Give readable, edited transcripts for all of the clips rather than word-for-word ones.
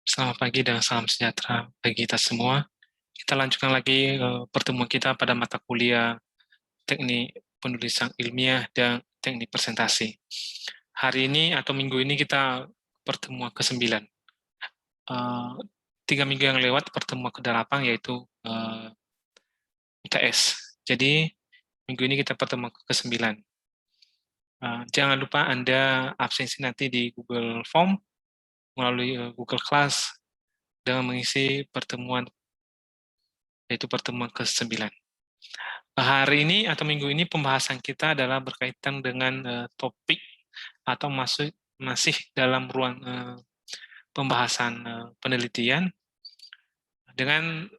Selamat pagi dan salam sejahtera bagi kita semua. Kita lanjutkan lagi pertemuan kita pada mata kuliah teknik penulisan ilmiah dan teknik presentasi. Hari ini atau minggu ini kita pertemuan ke-9. 3 minggu yang lewat pertemuan ke-8 yaitu UTS. Jadi minggu ini kita pertemuan ke-9. Jangan lupa Anda absensi nanti di Google Form melalui Google Class dengan mengisi pertemuan yaitu pertemuan ke-9. Hari ini atau minggu ini pembahasan kita adalah berkaitan dengan topik atau masih dalam ruang pembahasan penelitian dengan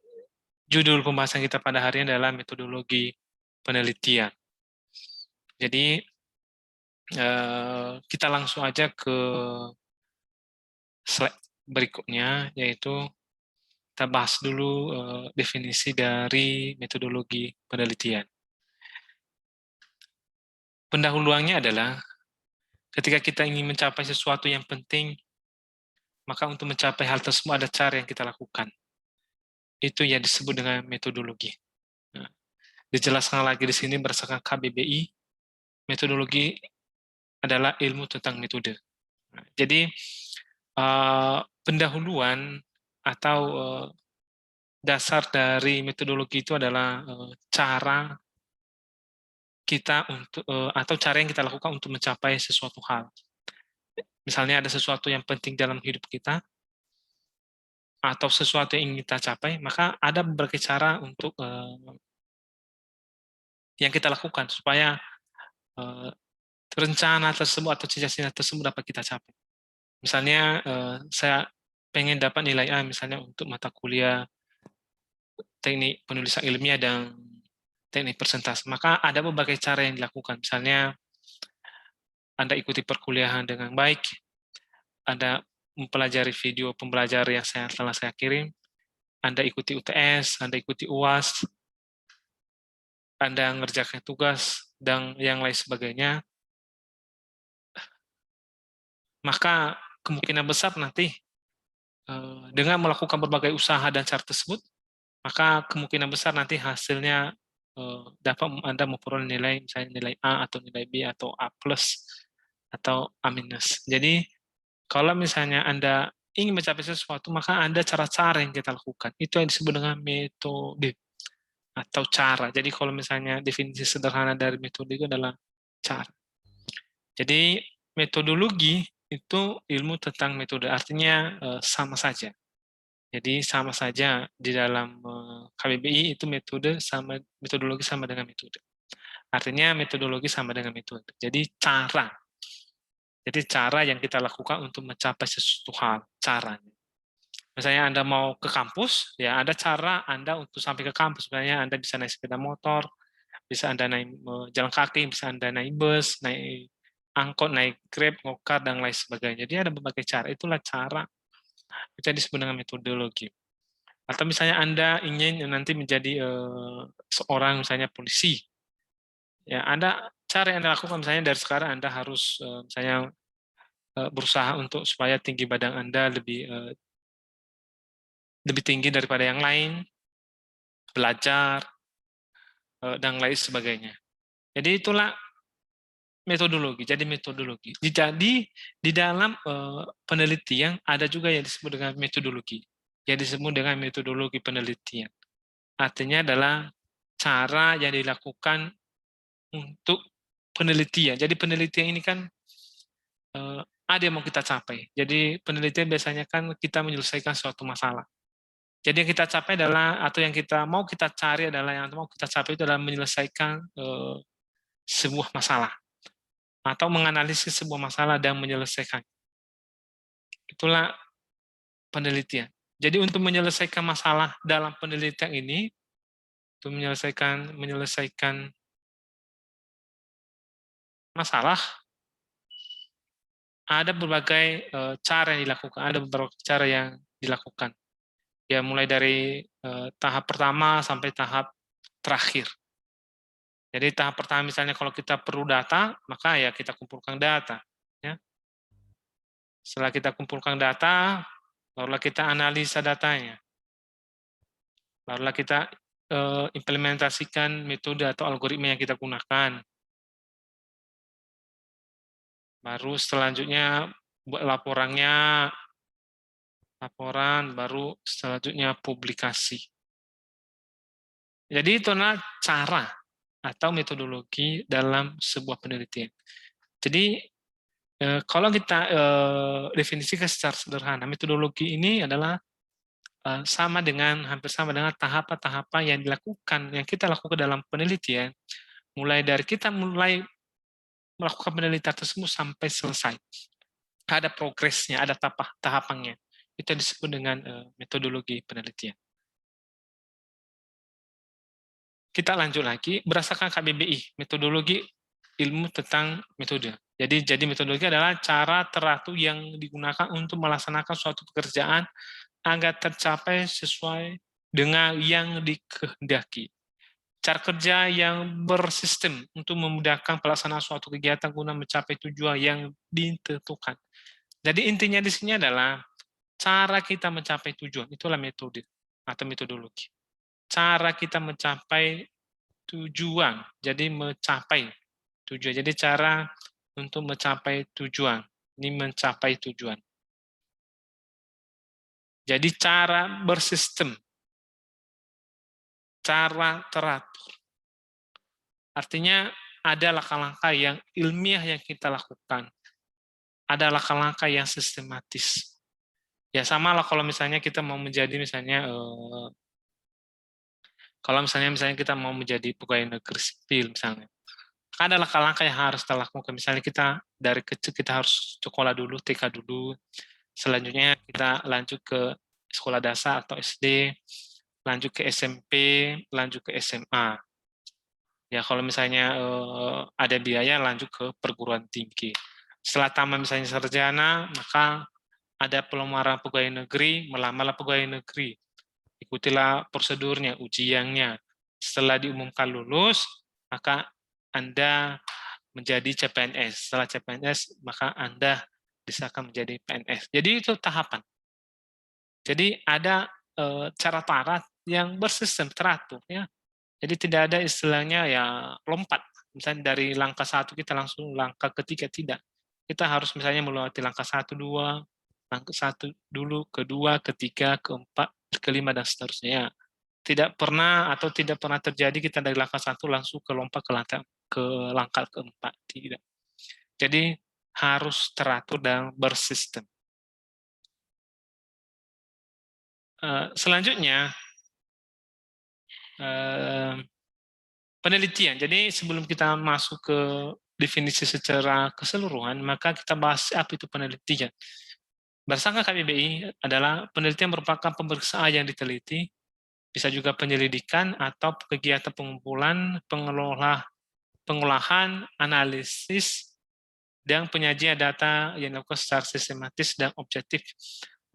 judul pembahasan kita pada hari ini adalah metodologi penelitian. Jadi kita langsung aja ke slide berikutnya, yaitu kita bahas dulu definisi dari metodologi penelitian. Pendahuluannya adalah ketika kita ingin mencapai sesuatu yang penting, maka untuk mencapai hal tersebut ada cara yang kita lakukan. Itu yang disebut dengan metodologi. Nah, dijelaskan lagi di sini berdasarkan KBBI, metodologi adalah ilmu tentang metode. Nah, jadi pendahuluan atau dasar dari metodologi itu adalah cara kita untuk atau cara yang kita lakukan untuk mencapai sesuatu hal. Misalnya ada sesuatu yang penting dalam hidup kita atau sesuatu yang ingin kita capai, maka ada berbagai cara untuk yang kita lakukan supaya rencana tersebut atau cita-cita tersebut dapat kita capai. Misalnya saya pengen dapat nilai A misalnya untuk mata kuliah teknik penulisan ilmiah dan teknik presentasi, maka ada berbagai cara yang dilakukan. Misalnya Anda ikuti perkuliahan dengan baik, Anda mempelajari video pembelajar yang telah saya kirim, Anda ikuti UTS, Anda ikuti UAS, Anda mengerjakan tugas, dan yang lain sebagainya, maka kemungkinan besar nanti dengan melakukan berbagai usaha dan cara tersebut, maka kemungkinan besar nanti hasilnya dapat Anda memperoleh nilai, misalnya nilai A atau nilai B atau A+, atau A-. Jadi, kalau misalnya Anda ingin mencapai sesuatu, maka ada cara-cara yang kita lakukan. Itu yang disebut dengan metode atau cara. Jadi, kalau misalnya definisi sederhana dari metode itu adalah cara. Jadi, metodologi itu ilmu tentang metode, artinya sama saja. Jadi sama saja di dalam KBBI itu metodologi sama dengan metode. Artinya metodologi sama dengan metode. Jadi cara. Jadi cara yang kita lakukan untuk mencapai sesuatu hal, caranya. Misalnya Anda mau ke kampus, ya ada cara Anda untuk sampai ke kampus. Misalnya Anda bisa naik sepeda motor, bisa Anda naik jalan kaki, bisa Anda naik bus, naik angkot, naik Grab, Gokar, dan lain sebagainya. Jadi ada berbagai cara. Itulah cara. Itu yang disebut dengan metodologi. Atau misalnya Anda ingin nanti menjadi seorang misalnya polisi, ya Anda cara yang Anda lakukan misalnya dari sekarang Anda harus misalnya berusaha untuk supaya tinggi badan Anda lebih tinggi daripada yang lain, belajar dan lain sebagainya. Jadi itulah metodologi. Jadi metodologi. Jadi di dalam penelitian ada juga yang disebut dengan metodologi. Yang disebut dengan metodologi penelitian. Artinya adalah cara yang dilakukan untuk penelitian. Jadi penelitian ini kan ada yang mau kita capai. Jadi penelitian biasanya kan kita menyelesaikan suatu masalah. Jadi yang kita capai adalah, atau yang mau kita cari adalah, yang mau kita capai itu adalah menyelesaikan sebuah masalah. Atau menganalisis sebuah masalah dan menyelesaikan. Itulah penelitian. Jadi untuk menyelesaikan masalah dalam penelitian ini, untuk menyelesaikan masalah, ada berbagai cara yang dilakukan, ada beberapa cara yang dilakukan. Ya mulai dari tahap pertama sampai tahap terakhir. Jadi tahap pertama misalnya kalau kita perlu data, maka ya kita kumpulkan data. Ya. Setelah kita kumpulkan data, barulah kita analisa datanya, barulah kita implementasikan metode atau algoritma yang kita gunakan. Baru selanjutnya buat laporan, baru selanjutnya publikasi. Jadi itu adalah cara atau metodologi dalam sebuah penelitian. Jadi kalau kita definisikan secara sederhana, metodologi ini adalah hampir sama dengan tahapan-tahapan yang kita lakukan dalam penelitian, mulai melakukan penelitian tersebut sampai selesai. Ada progresnya, ada tahapannya. Itu disebut dengan metodologi penelitian. Kita lanjut lagi, berdasarkan KBBI, metodologi ilmu tentang metode. Jadi metodologi adalah cara teratur yang digunakan untuk melaksanakan suatu pekerjaan agar tercapai sesuai dengan yang dikehendaki. Cara kerja yang bersistem untuk memudahkan pelaksanaan suatu kegiatan guna mencapai tujuan yang ditentukan. Jadi intinya di sini adalah cara kita mencapai tujuan, itulah metode atau metodologi. Cara kita mencapai tujuan, jadi mencapai tujuan. Jadi cara untuk mencapai tujuan, ini mencapai tujuan. Jadi cara bersistem, cara teratur. Artinya ada langkah-langkah yang ilmiah yang kita lakukan. Ada langkah-langkah yang sistematis. Ya sama lah kalau misalnya kita mau menjadi kalau misalnya kita mau menjadi pegawai negeri sipil misalnya. Ada langkah-langkah yang harus kita lakukan. Misalnya kita dari kecil kita harus sekolah dulu, TK dulu. Selanjutnya kita lanjut ke sekolah dasar atau SD, lanjut ke SMP, lanjut ke SMA. Ya kalau misalnya ada biaya lanjut ke perguruan tinggi. Setelah tamat misalnya sarjana, maka ada pelamaran pegawai negeri, melamar pegawai negeri. Ikutilah prosedurnya, ujiannya. Setelah diumumkan lulus, maka Anda menjadi CPNS. Setelah CPNS, maka Anda disahkan menjadi PNS. Jadi itu tahapan. Jadi ada cara yang bersistem teratur, ya. Jadi tidak ada istilahnya ya lompat. Misalnya dari langkah 1 kita langsung langkah ketiga, tidak. Kita harus misalnya melewati langkah 1, 2, langkah 1 dulu, kedua, ketiga, keempat, kelima, dan seterusnya. Tidak pernah terjadi kita dari langkah 1 langsung lompat ke langkah keempat. Tidak. Jadi harus teratur dan bersistem. Selanjutnya, penelitian. Jadi sebelum kita masuk ke definisi secara keseluruhan, maka kita bahas apa itu penelitian. Berdasarkan KBBI adalah penelitian merupakan pemeriksaan yang diteliti, bisa juga penyelidikan atau kegiatan pengumpulan, pengolahan, analisis, dan penyajian data yang dilakukan secara sistematis dan objektif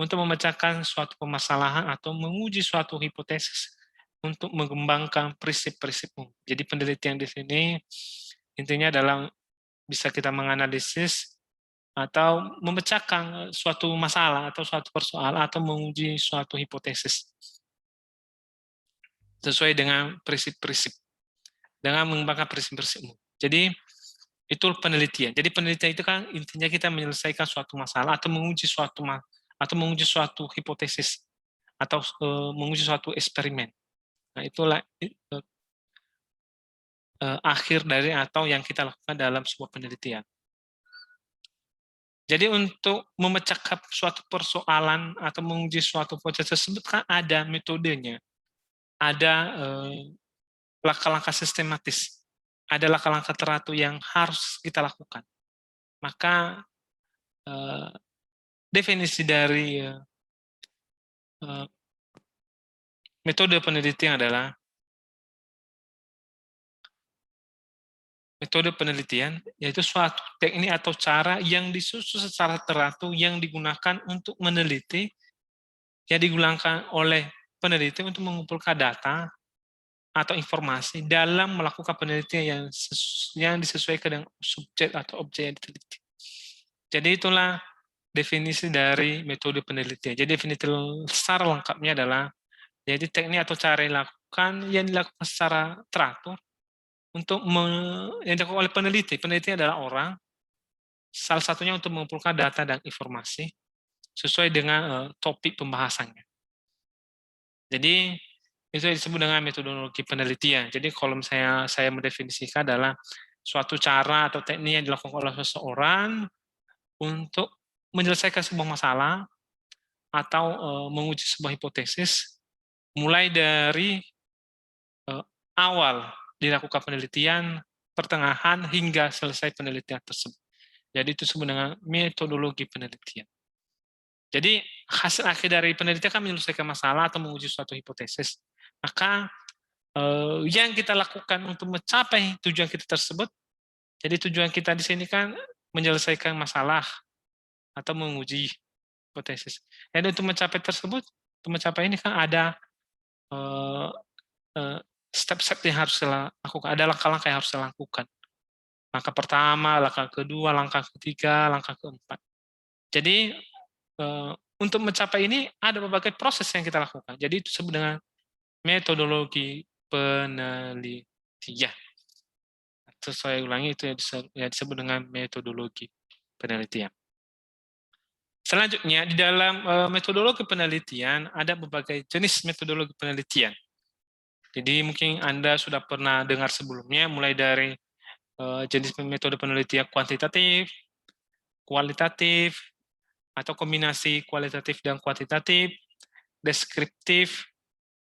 untuk memecahkan suatu permasalahan atau menguji suatu hipotesis untuk mengembangkan prinsip-prinsip umum. Jadi penelitian di sini intinya adalah bisa kita menganalisis atau memecahkan suatu masalah atau suatu persoalan atau menguji suatu hipotesis sesuai dengan prinsip-prinsip, dengan mengembangkan prinsip-prinsip umum. Jadi itu penelitian. Jadi penelitian itu kan intinya kita menyelesaikan suatu masalah atau menguji suatu hipotesis atau menguji suatu eksperimen. Nah, itulah akhir dari atau yang kita lakukan dalam sebuah penelitian. Jadi untuk memecahkan suatu persoalan atau menguji suatu proses tersebut kan ada metodenya, ada langkah-langkah sistematis, ada langkah-langkah teratur yang harus kita lakukan. Maka definisi dari metode penelitian adalah metode penelitian yaitu suatu teknik atau cara yang disusun secara teratur yang digunakan untuk meneliti, yang digunakan oleh peneliti untuk mengumpulkan data atau informasi dalam melakukan penelitian yang disesuaikan dengan subjek atau objek yang diteliti. Jadi itulah definisi dari metode penelitian. Jadi definisi secara lengkapnya adalah jadi teknik atau cara yang dilakukan secara teratur untuk yang dilakukan oleh peneliti. Peneliti adalah orang, salah satunya untuk mengumpulkan data dan informasi sesuai dengan topik pembahasannya. Jadi itu yang disebut dengan metodologi penelitian. Jadi kalau misalnya saya mendefinisikan adalah suatu cara atau teknik yang dilakukan oleh seseorang untuk menyelesaikan sebuah masalah atau menguji sebuah hipotesis mulai dari awal dilakukan penelitian, pertengahan hingga selesai penelitian tersebut. Jadi itu disebut dengan metodologi penelitian. Jadi hasil akhir dari penelitian kan menyelesaikan masalah atau menguji suatu hipotesis. Maka yang kita lakukan untuk mencapai tujuan kita tersebut, jadi tujuan kita di sini kan menyelesaikan masalah atau menguji hipotesis. Dan untuk mencapai tersebut, untuk mencapai ini kan ada step-step yang harus dilakukan, ada langkah-langkah yang harus dilakukan. Langkah pertama, langkah kedua, langkah ketiga, langkah keempat. Jadi untuk mencapai ini ada berbagai proses yang kita lakukan. Jadi itu disebut dengan metodologi penelitian. Terus saya ulangi, itu yang disebut dengan metodologi penelitian. Selanjutnya, di dalam metodologi penelitian ada berbagai jenis metodologi penelitian. Jadi mungkin Anda sudah pernah dengar sebelumnya, mulai dari jenis metode penelitian kuantitatif, kualitatif, atau kombinasi kualitatif dan kuantitatif, deskriptif,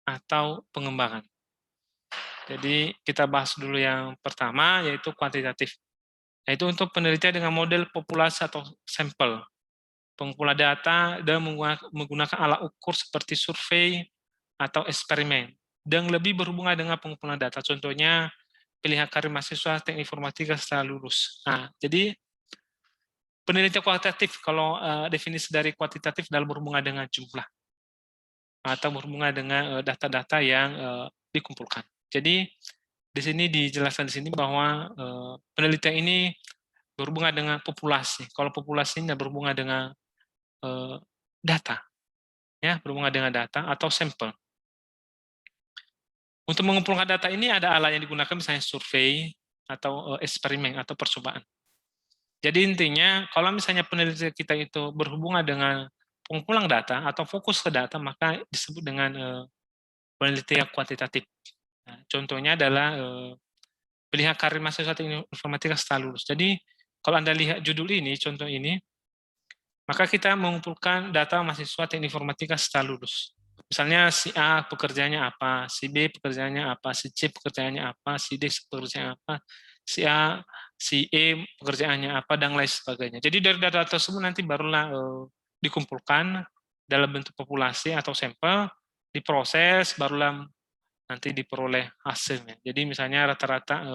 atau pengembangan. Jadi kita bahas dulu yang pertama, yaitu kuantitatif. Yaitu untuk penelitian dengan model populasi atau sampel. Pengumpulan data dan menggunakan alat ukur seperti survei atau eksperimen. Dan lebih berhubungan dengan pengumpulan data. Contohnya, pilihan karir mahasiswa teknik informatika setelah lulus. Nah, jadi penelitian kualitatif, kalau definisi dari kuantitatif dalam berhubungan dengan jumlah atau berhubungan dengan data-data yang dikumpulkan. Jadi di sini dijelaskan di sini bahwa penelitian ini berhubungan dengan populasi. Kalau populasi ini berhubungan dengan data, ya, berhubungan dengan data atau sampel. Untuk mengumpulkan data ini ada alat yang digunakan, misalnya survei atau eksperimen atau percobaan. Jadi intinya, kalau misalnya penelitian kita itu berhubungan dengan pengumpulan data atau fokus ke data, maka disebut dengan penelitian kuantitatif. Nah, contohnya adalah pilihan karir mahasiswa teknik informatika setelah lulus. Jadi kalau Anda lihat judul ini, contoh ini, maka kita mengumpulkan data mahasiswa teknik informatika setelah lulus. Misalnya si A pekerjaannya apa, si B pekerjaannya apa, si C pekerjaannya apa, si D pekerjaannya apa, si A, si E pekerjaannya apa, dan lain sebagainya. Jadi dari data tersebut nanti barulah dikumpulkan dalam bentuk populasi atau sampel, diproses, barulah nanti diperoleh hasilnya. Jadi misalnya rata-rata,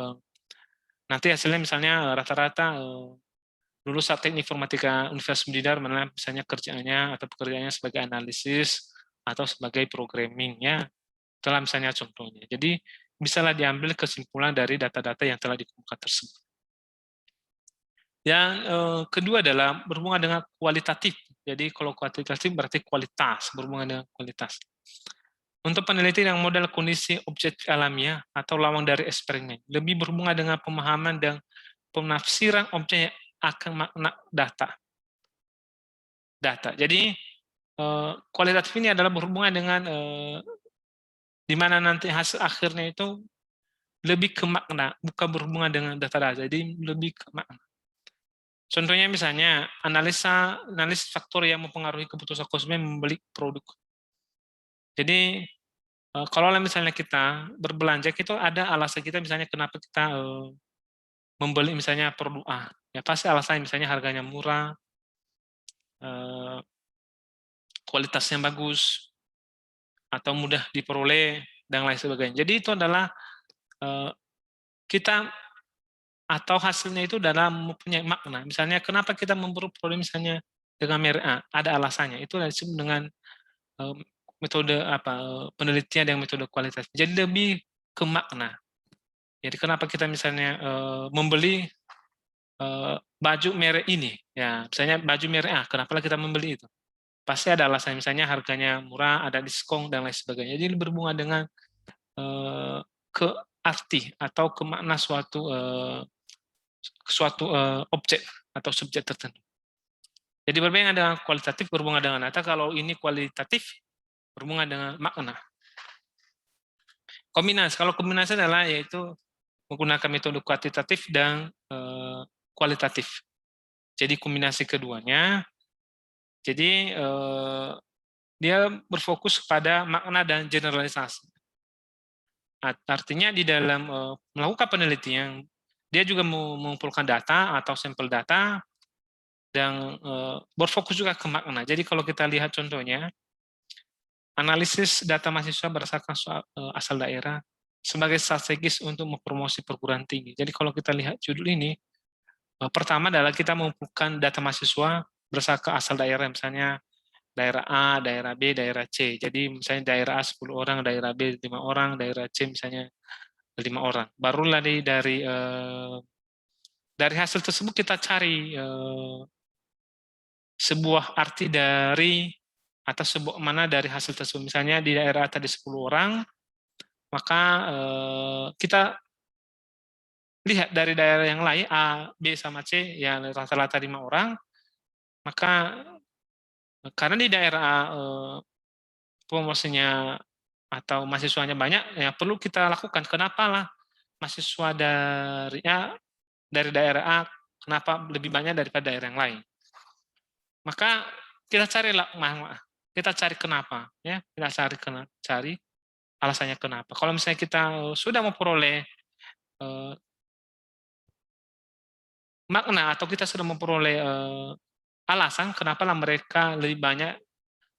nanti hasilnya misalnya rata-rata lulus teknik informatika Universitas Medidar, mana misalnya kerjaannya atau pekerjaannya sebagai analisis atau sebagai programming, ya. Itulah misalnya contohnya. Jadi bisalah diambil kesimpulan dari data-data yang telah dikumpulkan tersebut. Yang kedua adalah berhubungan dengan kualitatif. Jadi kalau kualitatif berarti kualitas, berhubungan dengan kualitas. Untuk penelitian yang model kondisi objek alamiah atau lawang dari eksperimen, lebih berhubungan dengan pemahaman dan penafsiran objek akan makna data. Jadi kualitatif ini adalah berhubungan dengan di mana nanti hasil akhirnya itu lebih ke makna, bukan berhubungan dengan data-data. Jadi lebih ke makna. Contohnya misalnya analisis faktor yang mempengaruhi keputusan konsumen membeli produk. Jadi kalau misalnya kita berbelanja, itu ada alasan kita, misalnya kenapa kita membeli misalnya produk A. Ya pasti alasannya misalnya harganya murah, kualitasnya bagus, atau mudah diperoleh, dan lain sebagainya. Jadi itu adalah kita atau hasilnya itu dalam mempunyai makna. Misalnya kenapa kita memburu produk misalnya dengan merek A, ada alasannya. Itu disebut dengan metode penelitian yang metode kualitas. Jadi lebih ke makna. Jadi kenapa kita misalnya membeli baju merek ini, ya misalnya baju merek A, kenapa kita membeli itu? Pasti ada alasan, misalnya harganya murah, ada diskon dan lain sebagainya. Jadi berhubungan dengan ke arti atau ke makna suatu objek atau subjek tertentu. Jadi berbeda dengan kualitatif berhubungan dengan data. Kalau ini kualitatif berhubungan dengan makna. Kombinasi. Kalau kombinasi adalah yaitu menggunakan metode kuantitatif dan kualitatif. Jadi kombinasi keduanya. Jadi dia berfokus pada makna dan generalisasi. Artinya di dalam melakukan penelitian, dia juga mengumpulkan data atau sampel data dan berfokus juga ke makna. Jadi kalau kita lihat contohnya, analisis data mahasiswa berdasarkan asal daerah sebagai strategis untuk mempromosi perguruan tinggi. Jadi kalau kita lihat judul ini, pertama adalah kita mengumpulkan data mahasiswa berdasarkan asal daerah, misalnya daerah A, daerah B, daerah C. Jadi misalnya daerah A 10 orang, daerah B 5 orang, daerah C misalnya 5 orang. Barulah dari hasil tersebut kita cari sebuah arti dari atau sebuah mana dari hasil tersebut. Misalnya di daerah tadi 10 orang, maka kita lihat dari daerah yang lain A, B sama C yang rata-rata 5 orang, maka karena di daerah A promosinya atau mahasiswanya banyak, ya perlu kita lakukan. Kenapa lah mahasiswa dari daerah A kenapa lebih banyak daripada daerah yang lain? Maka kita cari kenapa, ya kita cari alasannya kenapa. Kalau misalnya kita sudah memperoleh makna atau kita sudah memperoleh alasan kenapa lah mereka lebih banyak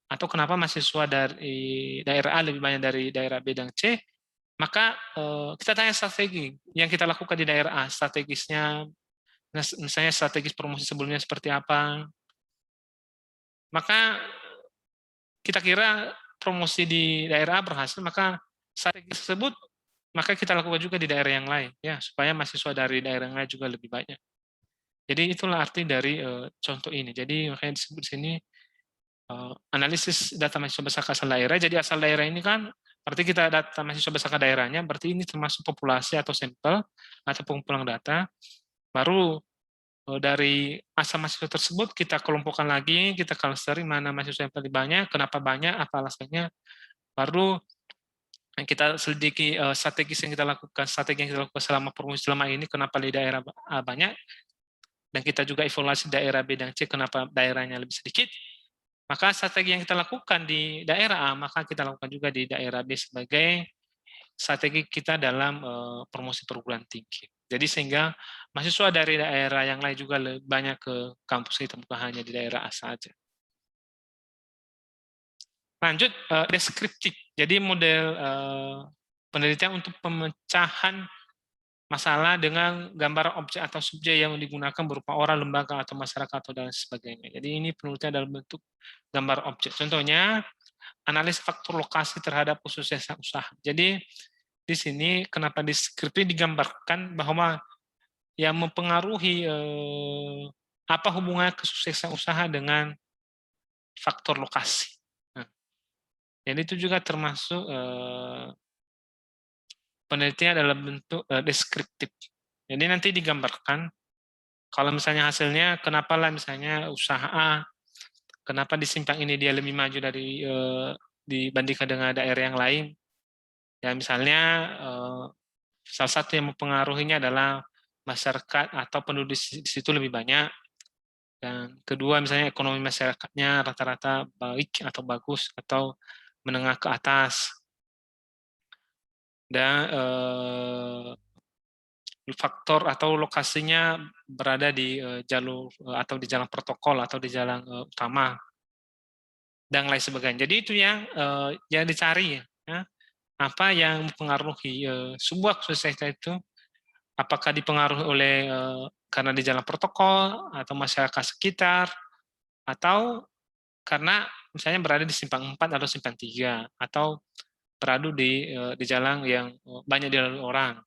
atau kenapa mahasiswa dari daerah A lebih banyak dari daerah B dan C, maka kita tanya strategi yang kita lakukan di daerah A, strategisnya, misalnya strategis promosi sebelumnya seperti apa. Maka kita kira promosi di daerah A berhasil, maka strategi tersebut maka kita lakukan juga di daerah yang lain, ya supaya mahasiswa dari daerah yang lain juga lebih banyak. Jadi itulah arti dari contoh ini. Jadi makanya disebut di sini analisis data mahasiswa berdasarkan asal daerah. Jadi asal daerah ini kan berarti kita data mahasiswa berdasarkan daerahnya, berarti ini termasuk populasi atau sampel atau pengumpulan data. Baru dari asal mahasiswa tersebut kita kelompokkan lagi, kita clustering mana mahasiswa yang paling banyak, kenapa banyak, apa alasannya. Baru kita selidiki strategi yang kita lakukan selama promosi selama ini, kenapa di daerah A banyak, dan kita juga evaluasi daerah B dan C, kenapa daerahnya lebih sedikit. Maka strategi yang kita lakukan di daerah A, maka kita lakukan juga di daerah B sebagai strategi kita dalam promosi perguruan tinggi. Jadi sehingga mahasiswa dari daerah yang lain juga lebih banyak ke kampus kita, bukan hanya di daerah A saja. Lanjut, deskriptif. Jadi model penelitian untuk pemecahan masalah dengan gambar objek atau subjek yang digunakan berupa orang, lembaga, atau masyarakat, atau dan sebagainya. Jadi ini penelitian dalam bentuk gambar objek. Contohnya, analis faktor lokasi terhadap kesuksesan usaha. Jadi di sini kenapa deskriptif digambarkan bahwa yang mempengaruhi apa hubungan kesuksesan usaha dengan faktor lokasi. Nah, jadi itu juga termasuk penelitian dalam bentuk deskriptif. Jadi nanti digambarkan, kalau misalnya hasilnya, kenapa lah misalnya usaha A, kenapa di simpang ini dia lebih maju dari dibandingkan dengan daerah yang lain. Ya misalnya salah satu yang mempengaruhinya adalah masyarakat atau penduduk di situ lebih banyak. Dan kedua misalnya ekonomi masyarakatnya rata-rata baik atau bagus atau menengah ke atas. Dan faktor atau lokasinya berada di jalur atau di jalan protokol atau di jalan utama dan lain sebagainya. Jadi itu yang dicari ya. Apa yang mempengaruhi sebuah kesuksesan itu, apakah dipengaruhi oleh karena di jalan protokol atau masyarakat sekitar, atau karena misalnya berada di simpang 4 atau simpang 3, atau berada di jalan yang banyak dilalui orang,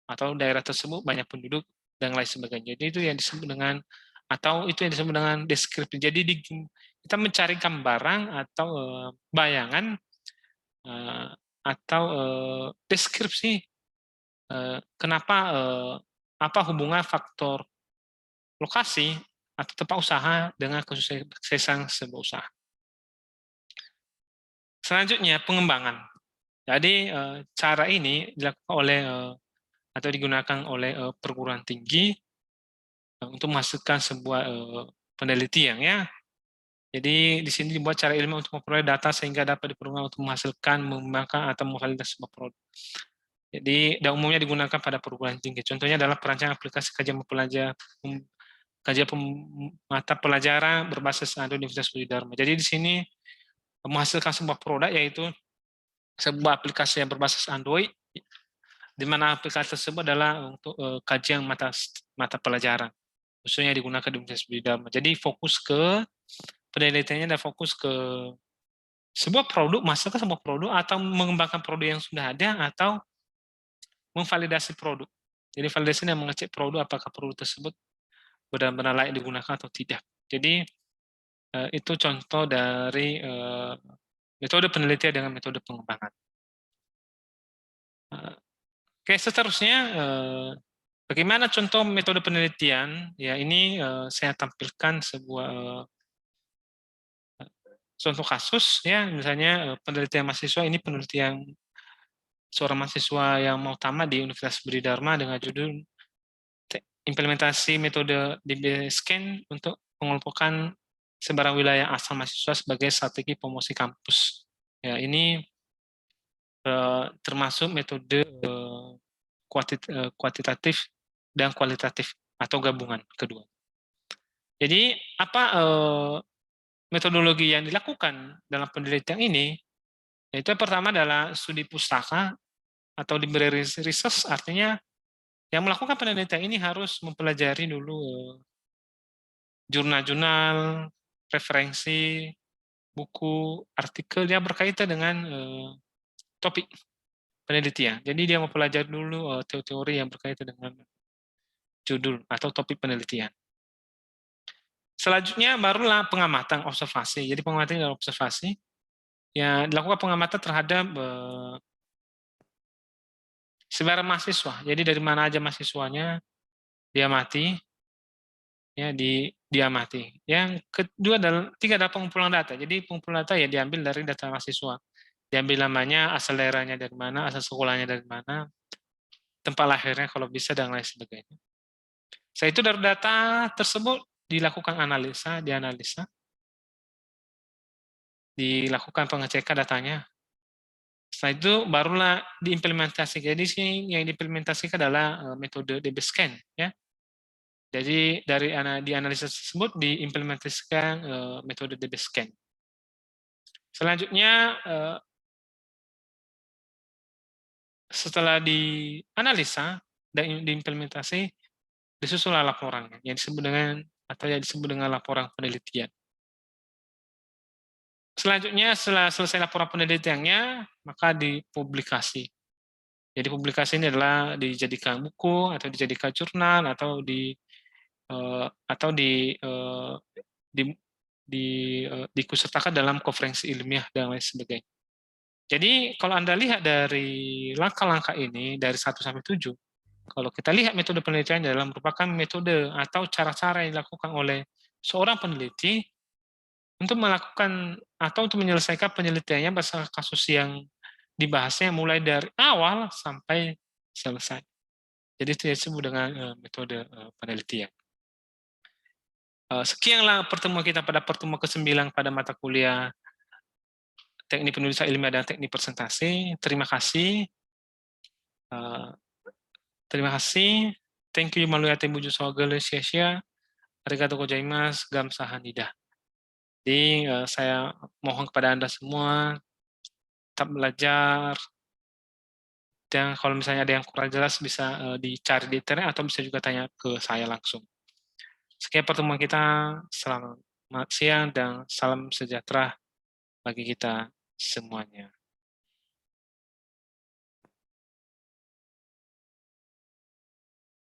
atau daerah tersebut banyak penduduk dan lain sebagainya. Jadi itu yang disebut dengan, atau itu yang disebut dengan deskripsi. Jadi kita mencari gambaran atau bayangan atau deskripsi kenapa apa hubungan faktor lokasi atau tempat usaha dengan kesuksesan sebuah usaha. Selanjutnya pengembangan. Jadi cara ini dilakukan oleh atau digunakan oleh perguruan tinggi untuk menghasilkan sebuah penelitian ya. Jadi di sini dibuat cara ilmiah untuk memperoleh data sehingga dapat dipergunakan untuk menghasilkan, mengembangkan atau memvalidasi sebuah produk. Jadi dan umumnya digunakan pada perguruan tinggi. Contohnya adalah perancangan aplikasi kajian mata pelajaran berbasis Android Universitas Budi Dharma. Jadi di sini menghasilkan sebuah produk yaitu sebuah aplikasi yang berbasis Android, di mana aplikasi tersebut adalah untuk kajian mata pelajaran, khususnya digunakan di Universitas Budi Dharma. Jadi fokus ke penelitiannya dan fokus ke sebuah produk, menghasilkan sebuah produk atau mengembangkan produk yang sudah ada atau memvalidasi produk. Jadi validasi yang mengecek produk apakah produk tersebut benar-benar layak digunakan atau tidak. Jadi itu contoh dari metode penelitian dengan metode pengembangan. Oke, seterusnya bagaimana contoh metode penelitian? Ya, ini saya tampilkan sebuah contoh kasus ya, misalnya penelitian mahasiswa, ini penelitian seorang mahasiswa yang mau tamat di Universitas Budi Dharma dengan judul implementasi metode DB-Scan untuk pengelompokan sebarang wilayah asal mahasiswa sebagai strategi promosi kampus. Ya, ini termasuk metode kuantitatif dan kualitatif atau gabungan kedua. Jadi apa metodologi yang dilakukan dalam penelitian ini? Yaitu yang pertama adalah studi pustaka atau library research, artinya yang melakukan penelitian ini harus mempelajari dulu jurnal-jurnal, referensi, buku, artikel yang berkaitan dengan topik penelitian. Jadi dia mempelajari dulu teori-teori yang berkaitan dengan judul atau topik penelitian. Selanjutnya barulah pengamatan observasi. Jadi pengamatan dan observasi yang dilakukan pengamatan terhadap sebarang mahasiswa. Jadi dari mana aja mahasiswanya diamati, ya diamati. Yang kedua adalah adalah pengumpulan data. Jadi pengumpulan data ya diambil dari data mahasiswa. Diambil namanya, asal daerahnya dari mana, asal sekolahnya dari mana, tempat lahirnya kalau bisa dan lain sebagainya. Setelah itu dari data tersebut dilakukan analisa, dilakukan pengecekan datanya. Setelah itu barulah diimplementasikan. Jadi sini yang diimplementasikan adalah metode DB-Scan ya. Jadi dari dianalisis tersebut diimplementasikan metode DB-Scan. Selanjutnya setelah dianalisa dan diimplementasi, disusunlah laporan yang disebut dengan laporan penelitian. Selanjutnya setelah selesai laporan penelitiannya, maka dipublikasi. Jadi publikasi ini adalah dijadikan buku atau dijadikan jurnal atau diikutsertakan dalam konferensi ilmiah dan lain sebagainya. Jadi kalau Anda lihat dari langkah-langkah ini dari 1 sampai 7, kalau kita lihat metode penelitian adalah merupakan metode atau cara-cara yang dilakukan oleh seorang peneliti untuk melakukan atau untuk menyelesaikan penelitiannya berdasarkan kasus yang dibahasnya mulai dari awal sampai selesai. Jadi itu disebut dengan metode penelitian. Sekianlah pertemuan kita pada pertemuan ke-9 pada mata kuliah Teknik Penulisan Ilmiah dan Teknik Presentasi. Terima kasih. Terima kasih. Thank you maluyate buju sogele sia-sia. Arigatou gozaimasu. Gamsahamnida. Jadi saya mohon kepada Anda semua tetap belajar, dan kalau misalnya ada yang kurang jelas bisa dicari di internet atau bisa juga tanya ke saya langsung. Sekian pertemuan kita, selamat siang dan salam sejahtera bagi kita semuanya.